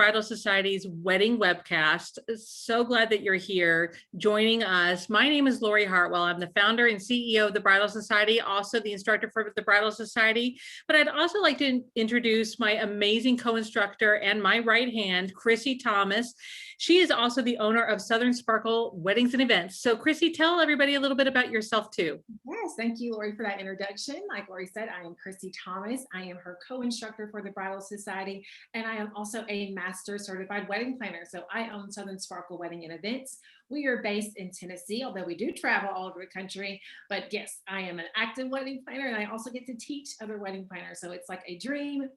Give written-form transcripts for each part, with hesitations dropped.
Bridal Society's wedding webcast. So glad that you're here joining us. My name is Lori Hartwell. I'm the founder and CEO of the Bridal Society, also the instructor for the Bridal Society. But I'd also like to introduce my amazing co-instructor and my right hand, Chrissy Thomas. She is also the owner of Southern Sparkle Weddings and Events. So Chrissy, tell everybody a little bit about yourself too. Yes, thank you, Lori, for that introduction. Like Lori said, I am Chrissy Thomas. I am her co-instructor for the Bridal Society, and I am also a master certified wedding planner. So I own Southern Sparkle Wedding and Events. We are based in Tennessee, although we do travel all over the country. But yes, I am an active wedding planner, and I also get to teach other wedding planners. So it's like a dream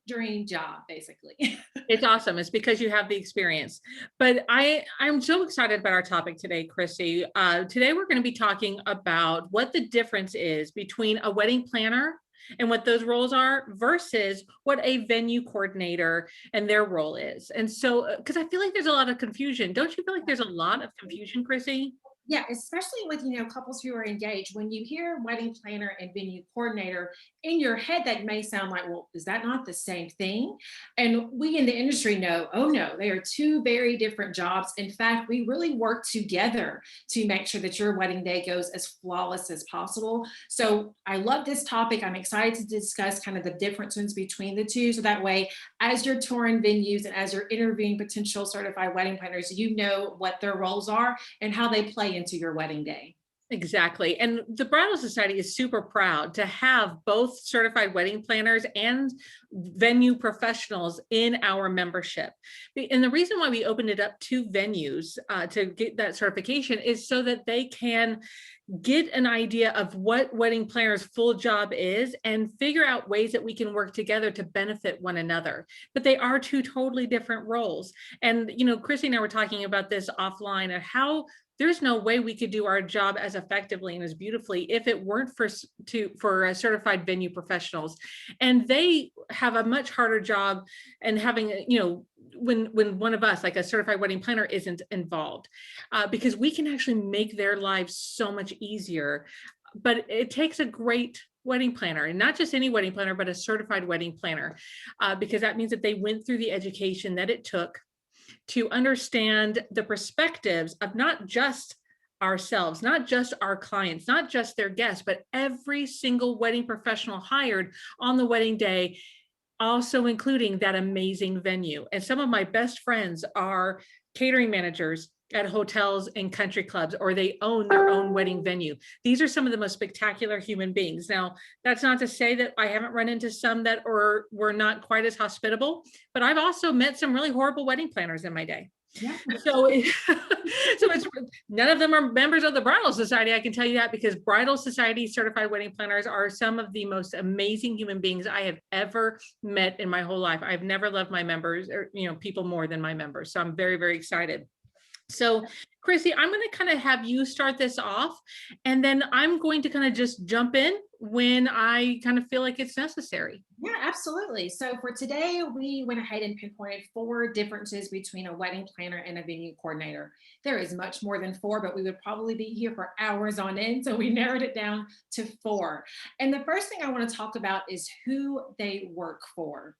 job, basically. It's awesome. It's because you have the experience. But I'm so excited about our topic today, Chrissy. Today we're going to be talking about what the difference is between a wedding planner and what those roles are versus what a venue coordinator and their role is. And so, because I feel like there's a lot of confusion. Don't you feel like there's a lot of confusion, Chrissy? Yeah, especially with, couples who are engaged. When you hear wedding planner and venue coordinator, in your head, that may sound like, well, is that not the same thing? And we in the industry know, oh no, they are two very different jobs. In fact, we really work together to make sure that your wedding day goes as flawless as possible. So I love this topic. I'm excited to discuss kind of the differences between the two. So that way, as you're touring venues and as you're interviewing potential certified wedding planners, you know what their roles are and how they play into your wedding day. Exactly. And the Bridal Society is super proud to have both certified wedding planners and venue professionals in our membership. And the reason why we opened it up to venues to get that certification is so that they can get an idea of what wedding planners' full job is and figure out ways that we can work together to benefit one another. But they are two totally different roles. And, Chrissy and I were talking about this offline and how there's no way we could do our job as effectively and as beautifully if it weren't for certified venue professionals. And they have a much harder job, and having, when one of us, like a certified wedding planner, isn't involved, because we can actually make their lives so much easier. But it takes a great wedding planner, and not just any wedding planner, but a certified wedding planner, because that means that they went through the education that it took to understand the perspectives of not just ourselves, not just our clients, not just their guests, but every single wedding professional hired on the wedding day, also including that amazing venue. And some of my best friends are catering managers at hotels and country clubs, or they own their own wedding venue. These are some of the most spectacular human beings. Now, that's not to say that I haven't run into some that were not quite as hospitable, but I've also met some really horrible wedding planners in my day. Yeah. So it's none of them are members of the Bridal Society. I can tell you that, because Bridal Society certified wedding planners are some of the most amazing human beings I have ever met in my whole life. I've never loved my members, or people more than my members. So I'm very, very excited. So Chrissy, I'm going to kind of have you start this off, and then I'm going to kind of just jump in when I kind of feel like it's necessary. Yeah, absolutely. So for today, we went ahead and pinpointed 4 differences between a wedding planner and a venue coordinator. There is much more than 4, but we would probably be here for hours on end. So we narrowed it down to 4. And the first thing I want to talk about is who they work for.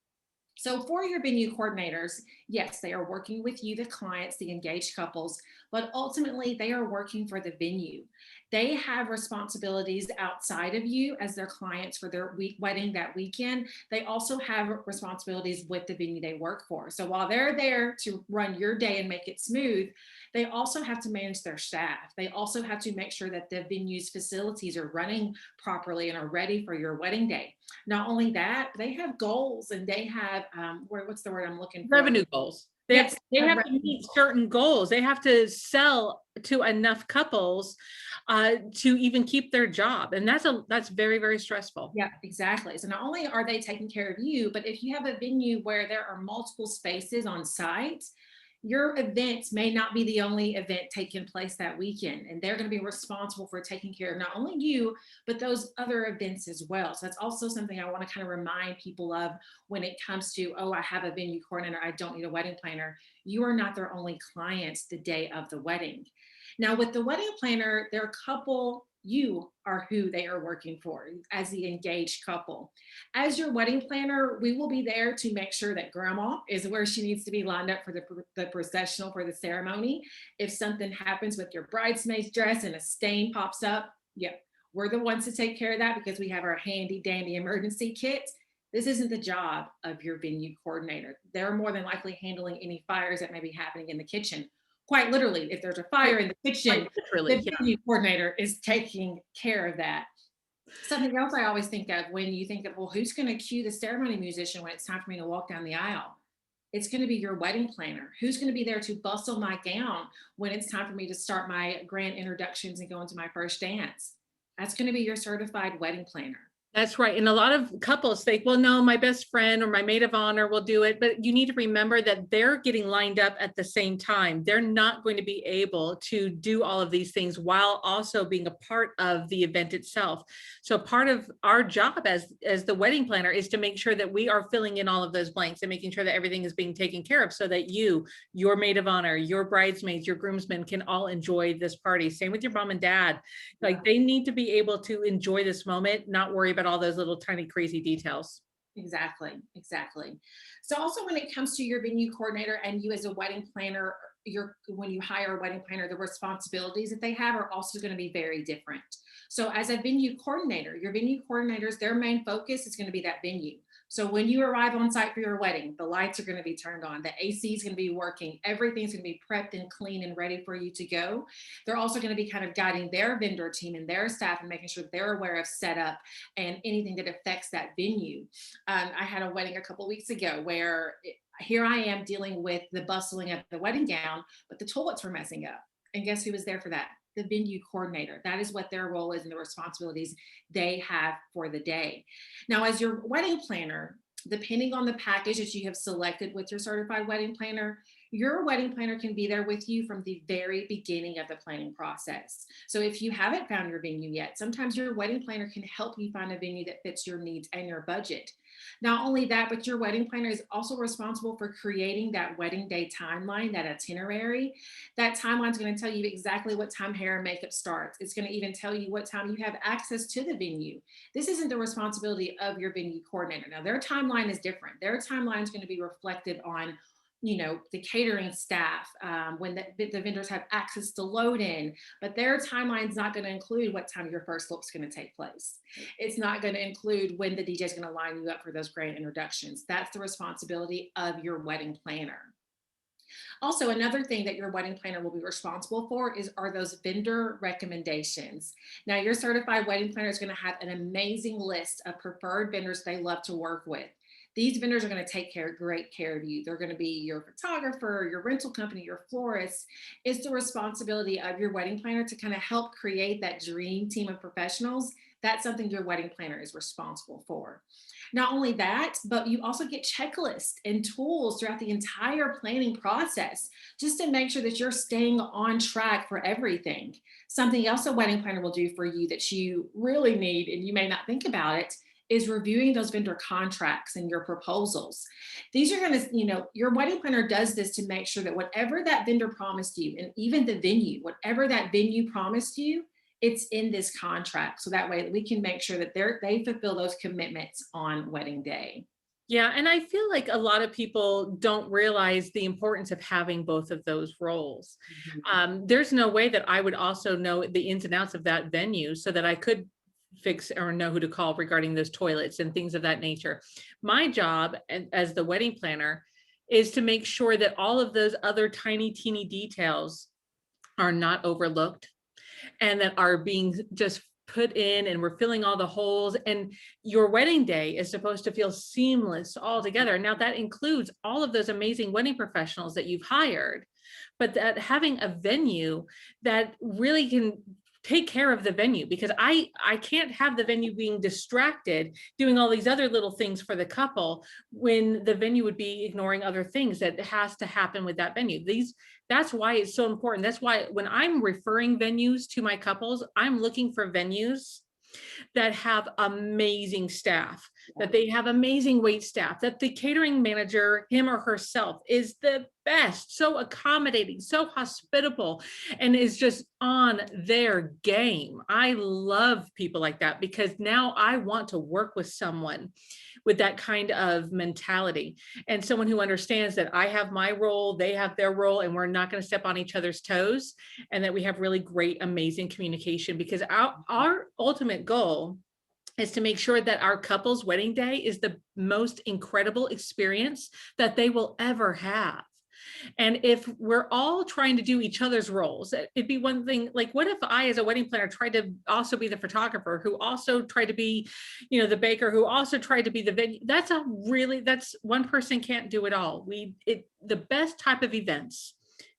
So for your venue coordinators, yes, they are working with you, the clients, the engaged couples, but ultimately they are working for the venue. They have responsibilities outside of you as their clients for their wedding that weekend. They also have responsibilities with the venue they work for. So while they're there to run your day and make it smooth, they also have to manage their staff. They also have to make sure that the venue's facilities are running properly and are ready for your wedding day. Not only that, they have goals, and they have, what's the word I'm looking for? Revenue goals. They have to meet certain goals. They have to sell to enough couples to even keep their job. And that's very, very stressful. Yeah, exactly. So not only are they taking care of you, but if you have a venue where there are multiple spaces on site, your events may not be the only event taking place that weekend, and they're going to be responsible for taking care of not only you, but those other events as well. So that's also something I want to kind of remind people of when it comes to, oh, I have a venue coordinator, I don't need a wedding planner. You are not their only clients the day of the wedding. Now, with the wedding planner, there are a couple You are who they are working for as the engaged couple. As your wedding planner, we will be there to make sure that grandma is where she needs to be lined up for the processional for the ceremony. If something happens with your bridesmaid's dress and a stain pops up, yep, we're the ones to take care of that because we have our handy dandy emergency kit. This isn't the job of your venue coordinator. They're more than likely handling any fires that may be happening in the kitchen. Quite literally, if there's a fire in the Quite kitchen, literally, the yeah. venue coordinator is taking care of that. Something else I always think of when you think of, well, who's going to cue the ceremony musician when it's time for me to walk down the aisle? It's going to be your wedding planner. Who's going to be there to bustle my gown when it's time for me to start my grand introductions and go into my first dance? That's going to be your certified wedding planner. That's right. And a lot of couples think, well, no, my best friend or my maid of honor will do it. But you need to remember that they're getting lined up at the same time. They're not going to be able to do all of these things while also being a part of the event itself. So part of our job as the wedding planner is to make sure that we are filling in all of those blanks and making sure that everything is being taken care of so that you, your maid of honor, your bridesmaids, your groomsmen can all enjoy this party. Same with your mom and dad. Like they need to be able to enjoy this moment, not worry about all those little tiny crazy details. Exactly, exactly. So also when it comes to your venue coordinator and you as a wedding planner, your when you hire a wedding planner, the responsibilities that they have are also going to be very different. So as a venue coordinator, your venue coordinators, their main focus is going to be that venue. So when you arrive on site for your wedding, the lights are going to be turned on, the AC is going to be working, everything's going to be prepped and clean and ready for you to go. They're also going to be kind of guiding their vendor team and their staff and making sure they're aware of setup and anything that affects that venue. I had a wedding a couple weeks ago where here I am dealing with the bustling of the wedding gown, but the toilets were messing up. And guess who was there for that? The venue coordinator. That is what their role is and the responsibilities they have for the day. Now, as your wedding planner, depending on the package that you have selected with your certified wedding planner, your wedding planner can be there with you from the very beginning of the planning process. So if you haven't found your venue yet, sometimes your wedding planner can help you find a venue that fits your needs and your budget. Not only that, but your wedding planner is also responsible for creating that wedding day timeline, that itinerary. That timeline is going to tell you exactly what time hair and makeup starts. It's going to even tell you what time you have access to the venue. This isn't the responsibility of your venue coordinator. Now, their timeline is different. Their timeline is going to be reflected on the catering staff, when the vendors have access to load in, but their timeline is not going to include what time your first look is going to take place. It's not going to include when the DJ is going to line you up for those grand introductions. That's the responsibility of your wedding planner. Also, another thing that your wedding planner will be responsible for are those vendor recommendations. Now, your certified wedding planner is going to have an amazing list of preferred vendors they love to work with. These vendors are going to take great care of you. They're going to be your photographer, your rental company, your florist. It's the responsibility of your wedding planner to kind of help create that dream team of professionals. That's something your wedding planner is responsible for. Not only that, but you also get checklists and tools throughout the entire planning process just to make sure that you're staying on track for everything. Something else a wedding planner will do for you that you really need, and you may not think about it, is reviewing those vendor contracts and your proposals. These are going to, your wedding planner does this to make sure that whatever that vendor promised you, and even the venue, whatever that venue promised you, it's in this contract. So that way we can make sure that they fulfill those commitments on wedding day. Yeah, and I feel like a lot of people don't realize the importance of having both of those roles. There's no way that I would also know the ins and outs of that venue so that I could fix or know who to call regarding those toilets and things of that nature. My job as the wedding planner is to make sure that all of those other tiny, teeny details are not overlooked and that are being just put in, and we're filling all the holes. And your wedding day is supposed to feel seamless all together. Now that includes all of those amazing wedding professionals that you've hired, but that having a venue that really can take care of the venue, because I can't have the venue being distracted doing all these other little things for the couple when the venue would be ignoring other things that has to happen with that venue. That's why it's so important. That's why when I'm referring venues to my couples, I'm looking for venues that have amazing staff, that they have amazing wait staff, that the catering manager, him or herself, is the best, so accommodating, so hospitable, and is just on their game. I love people like that because now I want to work with someone with that kind of mentality, and someone who understands that I have my role, they have their role, and we're not going to step on each other's toes, and that we have really great, amazing communication, because our ultimate goal is to make sure that our couple's wedding day is the most incredible experience that they will ever have. And if we're all trying to do each other's roles, it'd be one thing, like, what if I, as a wedding planner, tried to also be the photographer, who also tried to be, the baker, who also tried to be the venue? That's one person can't do it all. The best type of events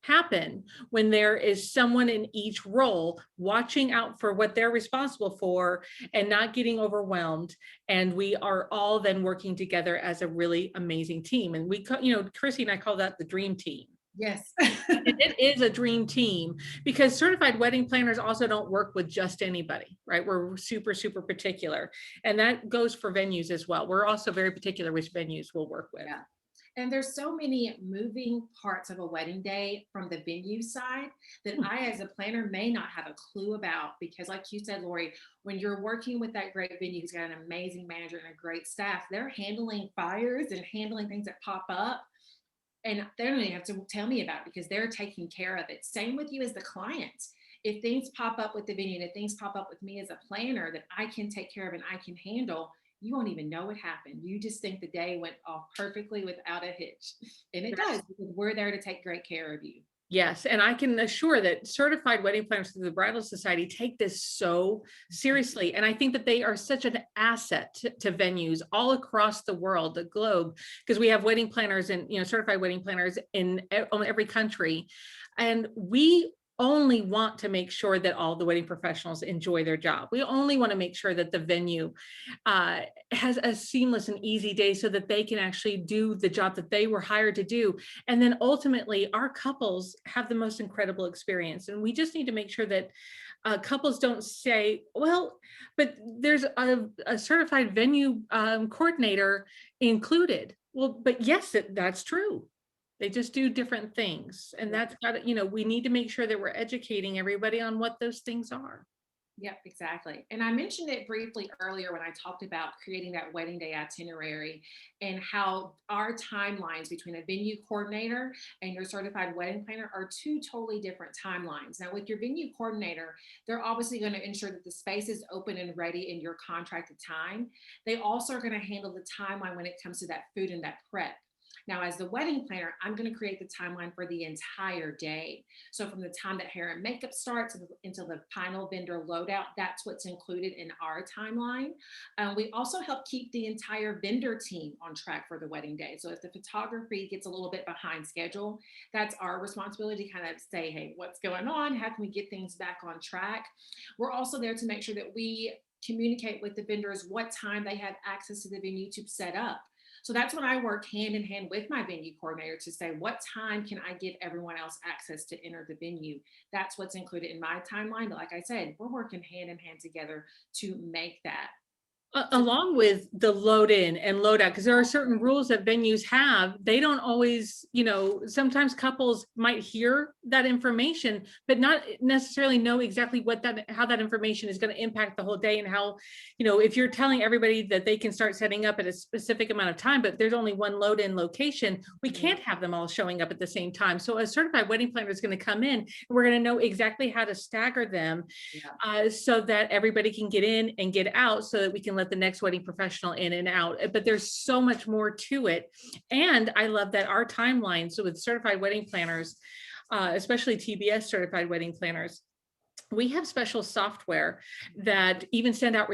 happen when there is someone in each role watching out for what they're responsible for and not getting overwhelmed, and we are all then working together as a really amazing team. And Chrissy and I call that the dream team. Yes. It is a dream team, because certified wedding planners also don't work with just anybody, right? We're super, super particular, and that goes for venues as well. We're also very particular which venues we'll work with. Yeah. And there's so many moving parts of a wedding day from the venue side that I, as a planner, may not have a clue about, because like you said, Lori, when you're working with that great venue who's got an amazing manager and a great staff, they're handling fires and handling things that pop up. And they don't even have to tell me about it because they're taking care of it. Same with you as the client. If things pop up with the venue and if things pop up with me as a planner that I can take care of and I can handle, you won't even know what happened. You just think the day went off perfectly without a hitch. And it does, because we're there to take great care of you. Yes, and I can assure that certified wedding planners through the Bridal Society take this so seriously. And I think that they are such an asset to venues all across the world, the globe, because we have wedding planners and certified wedding planners in every country. And we only want to make sure that all the wedding professionals enjoy their job. We only want to make sure that the venue has a seamless and easy day so that they can actually do the job that they were hired to do. And then ultimately our couples have the most incredible experience. And we just need to make sure that couples don't say, well, but there's a certified venue coordinator included. Well, but yes, that's true. They just do different things. And that's got to, we need to make sure that we're educating everybody on what those things are. Yep, exactly. And I mentioned it briefly earlier when I talked about creating that wedding day itinerary and how our timelines between a venue coordinator and your certified wedding planner are two totally different timelines. Now, with your venue coordinator, they're obviously going to ensure that the space is open and ready in your contracted time. They also are going to handle the timeline when it comes to that food and that prep. Now, as the wedding planner, I'm going to create the timeline for the entire day. So from the time that hair and makeup starts until the final vendor loadout, that's what's included in our timeline. We also help keep the entire vendor team on track for the wedding day. So if the photography gets a little bit behind schedule, that's our responsibility to kind of say, hey, what's going on? How can we get things back on track? We're also there to make sure that we communicate with the vendors what time they have access to the venue to set up. So that's when I work hand in hand with my venue coordinator to say, what time can I give everyone else access to enter the venue? That's what's included in my timeline. But like I said, we're working hand in hand together to make that. Along with the load in and load out, because there are certain rules that venues have. They don't always, sometimes couples might hear that information, but not necessarily know exactly how that information is going to impact the whole day, and how, if you're telling everybody that they can start setting up at a specific amount of time, but there's only one load in location, we can't have them all showing up at the same time. So a certified wedding planner is going to come in, and we're going to know exactly how to stagger them so that everybody can get in and get out, so that we can let the next wedding professional in and out. But there's so much more to it. And I love that our timelines, so with certified wedding planners, especially TBS certified wedding planners, we have special software that even send out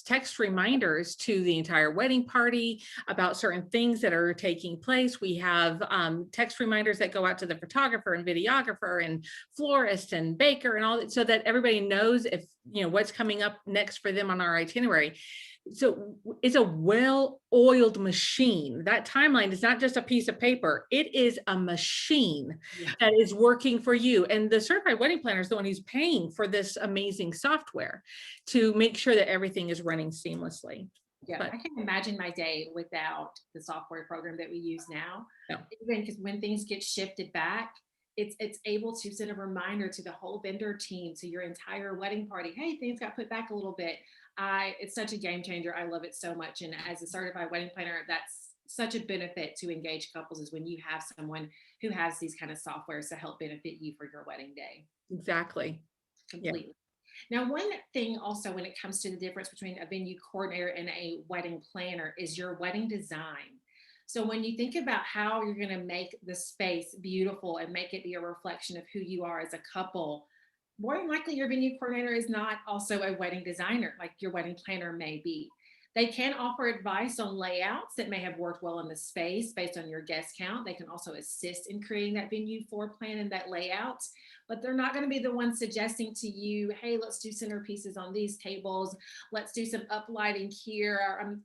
text reminders to the entire wedding party about certain things that are taking place. We have text reminders that go out to the photographer and videographer and florist and baker and all that, so that everybody knows if, what's coming up next for them on our itinerary. So it's a well-oiled machine. That timeline is not just a piece of paper. It is a machine that is working for you. And the certified wedding planner is the one who's paying for this amazing software to make sure that everything is running seamlessly. Yeah, But I can't imagine my day without the software program that we use now. no, Even because when things get shifted back, it's able to send a reminder to the whole vendor team, to your entire wedding party. Hey, things got put back a little bit. It's such a game changer. I love it so much. And as a certified wedding planner, that's such a benefit to engage couples, is when you have someone who has these kind of softwares to help benefit you for your wedding day. exactly. Yeah. Completely. Now, one thing also when it comes to the difference between a venue coordinator and a wedding planner is your wedding design. So when you think about how you're going to make the space beautiful and make it be a reflection of who you are as a couple, more than likely your venue coordinator is not also a wedding designer like your wedding planner may be. They can offer advice on layouts that may have worked well in the space based on your guest count. They can also assist in creating that venue floor plan and that layout, but they're not going to be the ones suggesting to you, hey, let's do centerpieces on these tables. Let's do some uplighting here.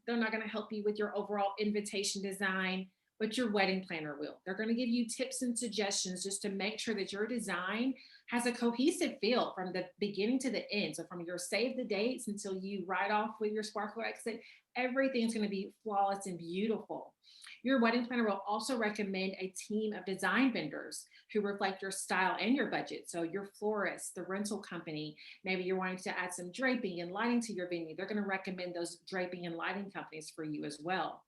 They're not going to help you with your overall invitation design, but your wedding planner will. They're going to give you tips and suggestions just to make sure that your design has a cohesive feel from the beginning to the end. So from your save the dates until you ride off with your sparkler exit, everything's going to be flawless and beautiful. Your wedding planner will also recommend a team of design vendors who reflect your style and your budget. So your florist, the rental company, maybe you're wanting to add some draping and lighting to your venue. They're going to recommend those draping and lighting companies for you as well.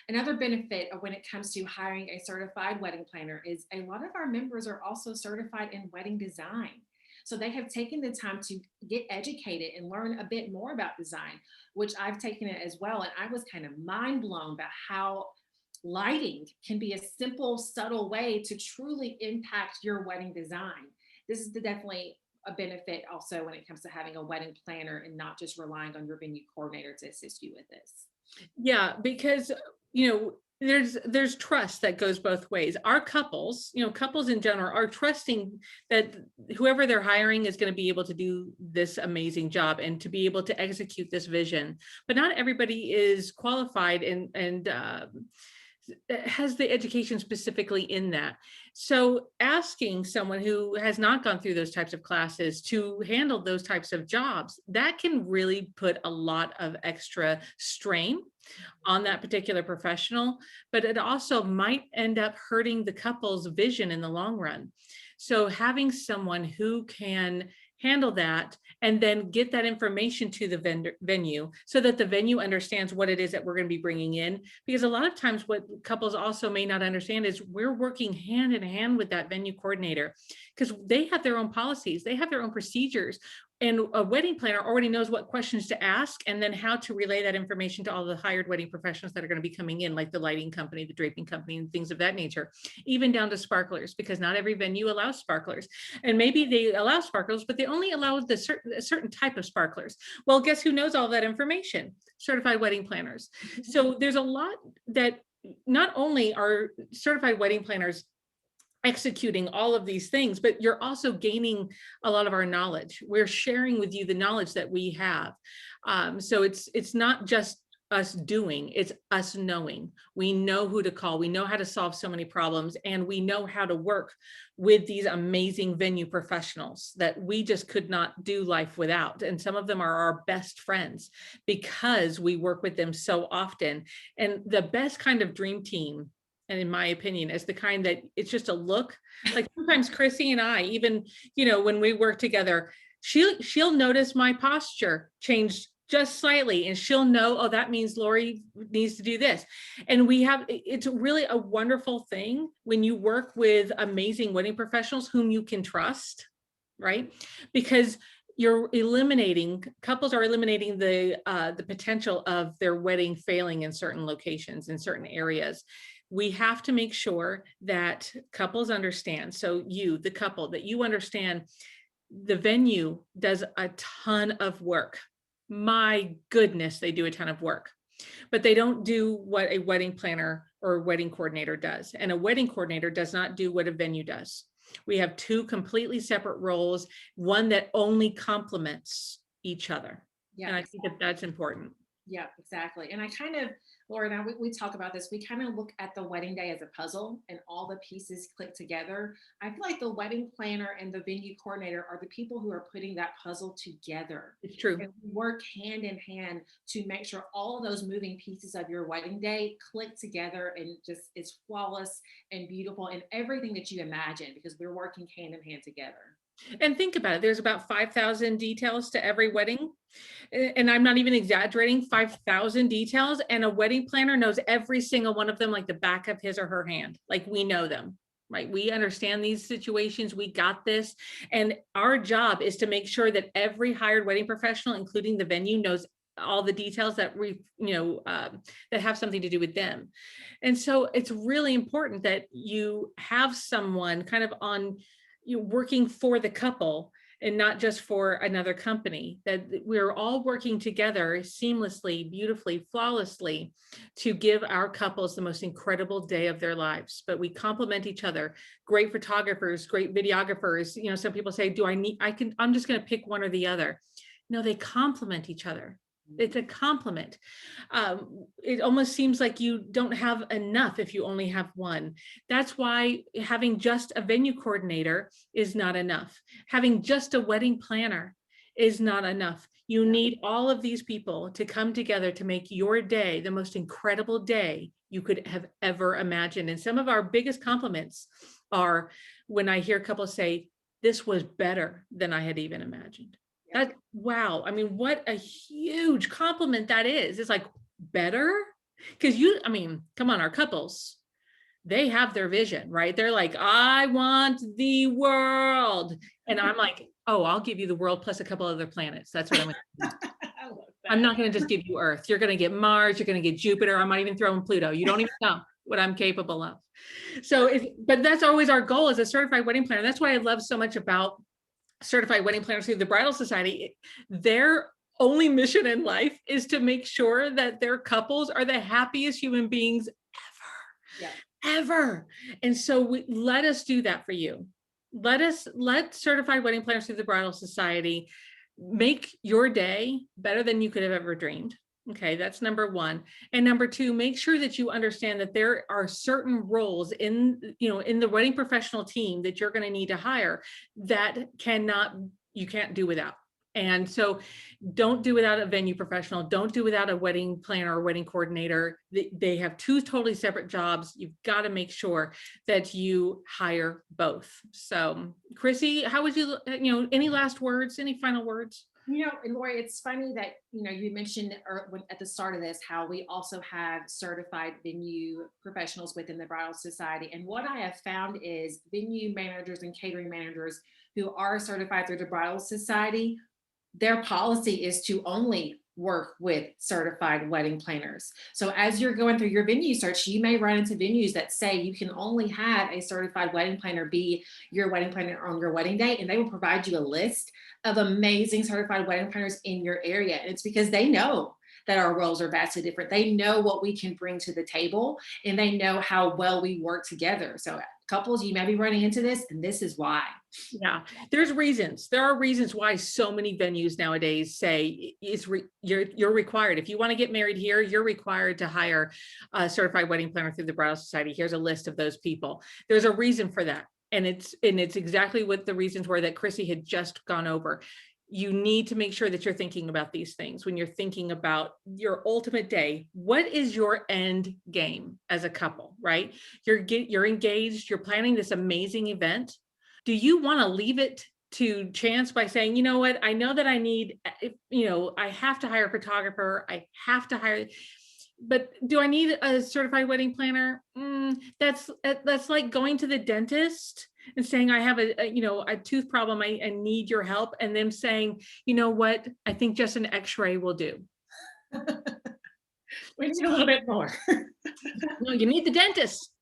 Another benefit of when it comes to hiring a certified wedding planner is a lot of our members are also certified in wedding design. So they have taken the time to get educated and learn a bit more about design, which I've taken it as well. And I was kind of mind blown about how lighting can be a simple, subtle way to truly impact your wedding design. This is definitely a benefit also when it comes to having a wedding planner and not just relying on your venue coordinator to assist you with this. Yeah, because there's trust that goes both ways. Our couples, couples in general are trusting that whoever they're hiring is going to be able to do this amazing job and to be able to execute this vision. But not everybody is qualified and has the education specifically in that. So asking someone who has not gone through those types of classes to handle those types of jobs, that can really put a lot of extra strain on that particular professional, but it also might end up hurting the couple's vision in the long run. So having someone who can handle that and then get that information to the venue so that the venue understands what it is that we're going to be bringing in. Because a lot of times what couples also may not understand is we're working hand in hand with that venue coordinator because they have their own policies, they have their own procedures. And a wedding planner already knows what questions to ask and then how to relay that information to all the hired wedding professionals that are going to be coming in, like the lighting company, the draping company, and things of that nature, even down to sparklers, because not every venue allows sparklers. And maybe they allow sparklers, but they only allow a certain type of sparklers. Well, guess who knows all that information? Certified wedding planners. So there's a lot that not only are certified wedding planners executing all of these things, but you're also gaining a lot of our knowledge. We're sharing with you the knowledge that we have. So it's not just us doing, it's us knowing. We know who to call, we know how to solve so many problems, and we know how to work with these amazing venue professionals that we just could not do life without. And some of them are our best friends because we work with them so often. And the best kind of dream team, and in my opinion, is the kind that it's just a look. Like sometimes Chrissy and I, even, when we work together, she'll notice my posture changed just slightly and she'll know, oh, that means Lori needs to do this. And it's really a wonderful thing when you work with amazing wedding professionals whom you can trust, right? Because couples are eliminating the potential of their wedding failing in certain locations, in certain areas. We have to make sure that couples understand. So the couple, that you understand the venue does a ton of work. My goodness, they do a ton of work, but they don't do what a wedding planner or a wedding coordinator does. And a wedding coordinator does not do what a venue does. We have two completely separate roles, one that only complements each other. Yeah. And I think that that's important. Yeah, exactly. And I kind of, Laura and I, we talk about this. We kind of look at the wedding day as a puzzle and all the pieces click together. I feel like the wedding planner and the venue coordinator are the people who are putting that puzzle together. It's true. And we work hand in hand to make sure all of those moving pieces of your wedding day click together and just it's flawless and beautiful and everything that you imagine because we're working hand in hand together. And think about it, there's about 5,000 details to every wedding. And I'm not even exaggerating, 5,000 details. And a wedding planner knows every single one of them like the back of his or her hand. Like we know them, right? We understand these situations. We got this. And our job is to make sure that every hired wedding professional, including the venue, knows all the details that that have something to do with them. And so it's really important that you have someone kind of on you working for the couple and not just for another company, that we're all working together seamlessly, beautifully, flawlessly to give our couples the most incredible day of their lives. But we complement each other. Great photographers, great videographers. Some people say, I'm just going to pick one or the other. No, they complement each other. It's a compliment. It almost seems like you don't have enough if you only have one. That's why having just a venue coordinator is not enough. Having just a wedding planner is not enough. You need all of these people to come together to make your day the most incredible day you could have ever imagined. And some of our biggest compliments are when I hear couples say, "This was better than I had even imagined." That, wow. I mean, what a huge compliment that is. It's like better because come on, our couples, they have their vision, right? They're like, I want the world. And I'm like, oh, I'll give you the world plus a couple other planets. That's what I'm going to do. I'm not going to just give you Earth. You're going to get Mars. You're going to get Jupiter. I might even throw in Pluto. You don't even know what I'm capable of. So, but that's always our goal as a certified wedding planner. That's why I love so much about certified wedding planners through the Bridal Society. Their only mission in life is to make sure that their couples are the happiest human beings ever. And so let us do that for you. Let certified wedding planners through the Bridal Society make your day better than you could have ever dreamed. Okay, that's number one. And number two, make sure that you understand that there are certain roles in the wedding professional team that you're going to need to hire that you can't do without. And so don't do without a venue professional. Don't do without a wedding planner or wedding coordinator. They have two totally separate jobs. You've got to make sure that you hire both. So Chrissy, how would you, any last words, any final words? And Lori, it's funny that, you mentioned at the start of this, how we also have certified venue professionals within the Bridal Society. And what I have found is venue managers and catering managers who are certified through the Bridal Society, their policy is to only work with certified wedding planners. So as you're going through your venue search, you may run into venues that say you can only have a certified wedding planner be your wedding planner on your wedding day, and they will provide you a list of amazing certified wedding planners in your area. And it's because they know that our roles are vastly different. They know what we can bring to the table, and they know how well we work together. So couples, you may be running into this, and this is why. Yeah, there's reasons. There are reasons why so many venues nowadays say you're required. If you want to get married here, you're required to hire a certified wedding planner through the Bridal Society. Here's a list of those people. There's a reason for that. And it's exactly what the reasons were that Chrissy had just gone over. You need to make sure that you're thinking about these things when you're thinking about your ultimate day. What is your end game as a couple, right? You're engaged, you're planning this amazing event. Do you want to leave it to chance by saying, you know what, I know that I need, I have to hire a photographer, I have to hire, but do I need a certified wedding planner? That's like going to the dentist and saying, I have a tooth problem, I need your help. And them saying, you know what, I think just an x-ray will do. We need a little bit more. No, you need the dentist.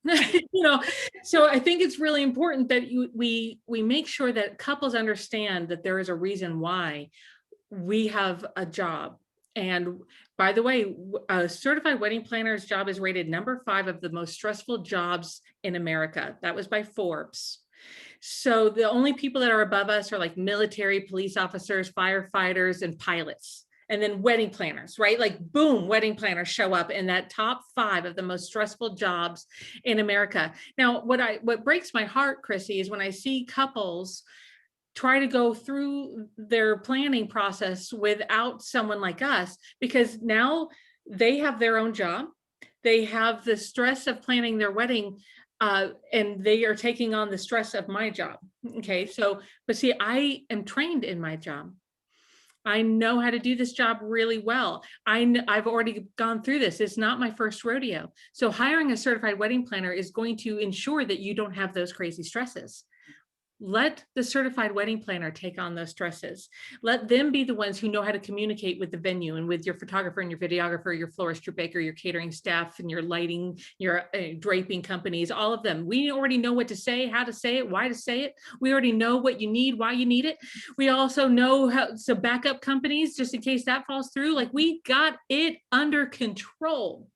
So I think it's really important that we make sure that couples understand that there is a reason why we have a job. And by the way, a certified wedding planner's job is rated number 5 of the most stressful jobs in America. That was by Forbes. So the only people that are above us are like military, police officers, firefighters, and pilots. And then wedding planners, right? Like boom, wedding planners show up in that top 5 of the most stressful jobs in America. Now, what breaks my heart, Chrissy, is when I see couples try to go through their planning process without someone like us, because now they have their own job. They have the stress of planning their wedding, and they are taking on the stress of my job. Okay, so, but see, I am trained in my job. I know how to do this job really well. I've already gone through this. It's not my first rodeo. So hiring a certified wedding planner is going to ensure that you don't have those crazy stresses. Let the certified wedding planner take on those stresses. Let them be the ones who know how to communicate with the venue and with your photographer and your videographer, your florist, your baker, your catering staff, and your lighting, your draping companies, all of them. We already know what to say, how to say it, why to say it. We already know what you need, why you need it. We also know how, so backup companies, just in case that falls through, like we got it under control.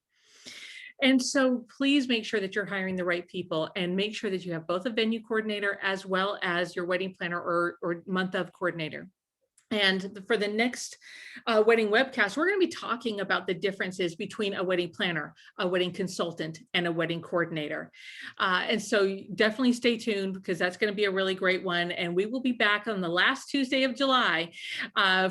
And so please make sure that you're hiring the right people, and make sure that you have both a venue coordinator as well as your wedding planner or month of coordinator. And for the next wedding webcast, we're going to be talking about the differences between a wedding planner, a wedding consultant, and a wedding coordinator. And so definitely stay tuned, because that's going to be a really great one. And we will be back on the last Tuesday of July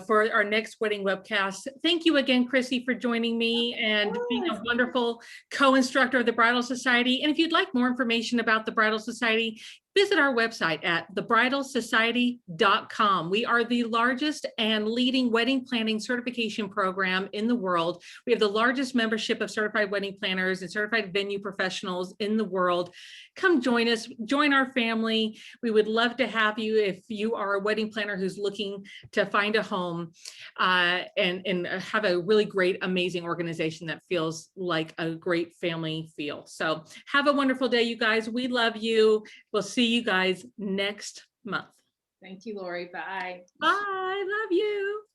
for our next wedding webcast. Thank you again, Chrissy, for joining me and being a wonderful co-instructor of the Bridal Society. And if you'd like more information about the Bridal Society, visit our website at thebridalsociety.com. We are the largest and leading wedding planning certification program in the world. We have the largest membership of certified wedding planners and certified venue professionals in the world. Come join us, join our family. We would love to have you if you are a wedding planner who's looking to find a home and have a really great, amazing organization that feels like a great family feel. So have a wonderful day, you guys. We love you. We'll see you guys next month. Thank you, Lori. Bye. Bye. Love you.